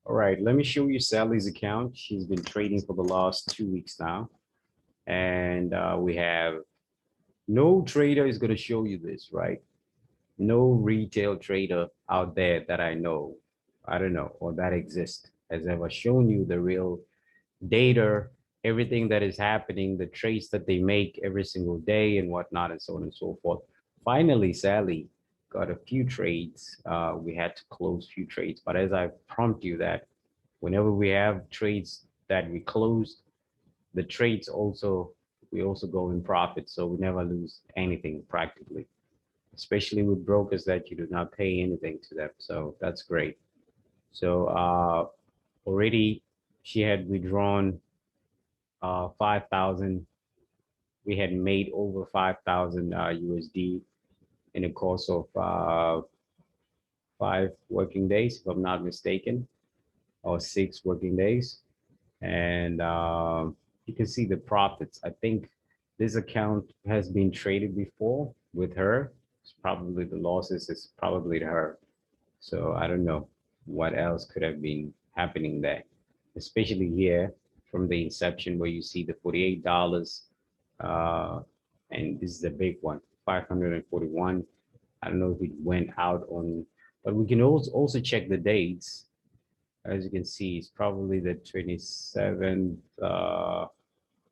All right, let me show you Sally's account. She's been trading for the last 2 weeks now. And we have no trader is going to show you this, right? No retail trader out there that I know, I don't know, or that exists has ever shown you the real data, everything that is happening, the trades that they make every single day and whatnot, and so on and so forth. Finally, Sally got a few trades. We had to close few trades, but as I prompt you that whenever we have trades that we close, the trades also, we also go in profit. So we never lose anything practically, especially with brokers that you do not pay anything to them. So that's great. So already she had withdrawn 5,000. We had made over 5,000 USD in the course of 5 working days, if I'm not mistaken, or 6 working days. And you can see the profits. I think this account has been traded before with her. It's probably the losses is probably to her. So I don't know what else could have been happening there, especially here from the inception where you see the $48. And this is a big one, 541. I don't know if it went out on, but we can also check the dates. As you can see, it's probably the 27th. I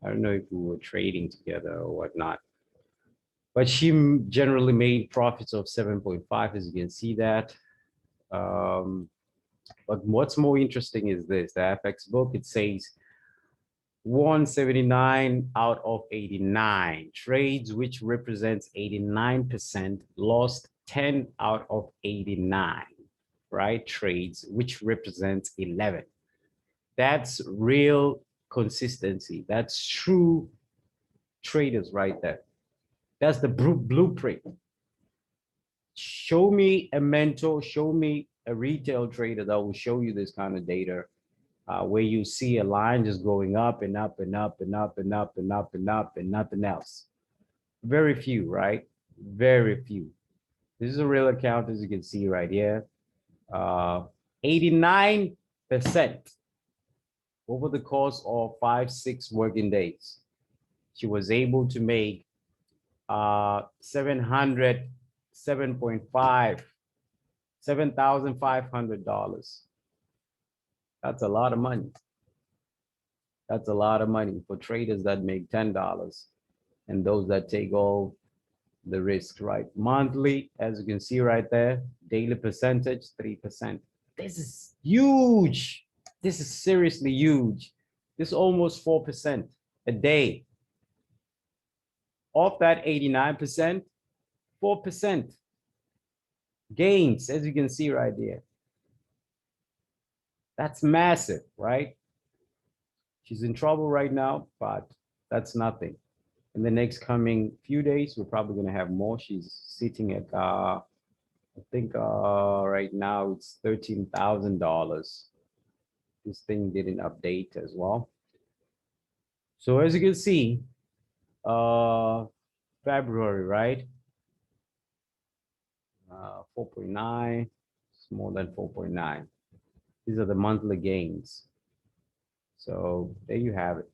don't know if we were trading together or whatnot, but she generally made profits of 7.5, as you can see that. But what's more interesting is this, the FX book, it says 179 out of 89 trades, which represents 89%, lost 10 out of 89, right? Trades, which represents 11. That's real consistency. That's true traders right there. That's the blueprint. Show me a mentor, show me a retail trader that will show you this kind of data, where you see a line just going up and up and up and up and up and up and up and nothing else. Very few, right? Very few. This is a real account, as you can see right here. 89% over the course of 5-6 working days. She was able to make $7,500. That's a lot of money. That's a lot of money for traders that make $10 and those that take all the risk, right? Monthly, as you can see right there, daily percentage, 3%. This is huge. This is seriously huge. This is almost 4% a day. Of that 89%, 4% gains, as you can see right there. That's massive, right? She's in trouble right now, but that's nothing. In the next coming few days, we're probably going to have more. She's sitting at, I think right now it's $13,000. This thing didn't update as well. So as you can see, February, right? 4.9, it's more than 4.9. These are the monthly gains. So there you have it,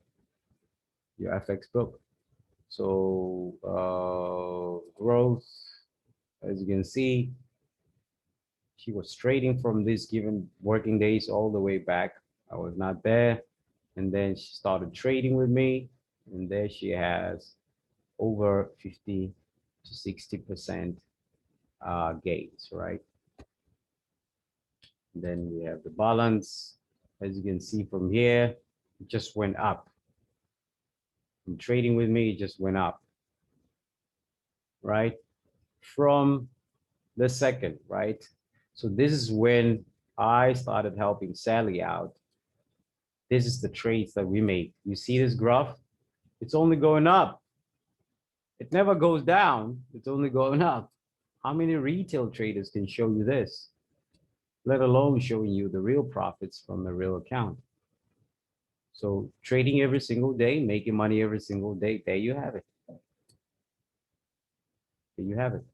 your FX book. So growth, as you can see, she was trading from this given working days all the way back. I was not there. And then she started trading with me. And there she has over 50 to 60% gains, right? And then we have the balance. As you can see from here, it just went up. From trading with me, it just went up, right? From the second, right? So this is when I started helping Sally out. This is the trades that we make. You see this graph? It's only going up. It never goes down. It's only going up. How many retail traders can show you this? Let alone showing you the real profits from a real account. So trading every single day, making money every single day. There you have it. There you have it.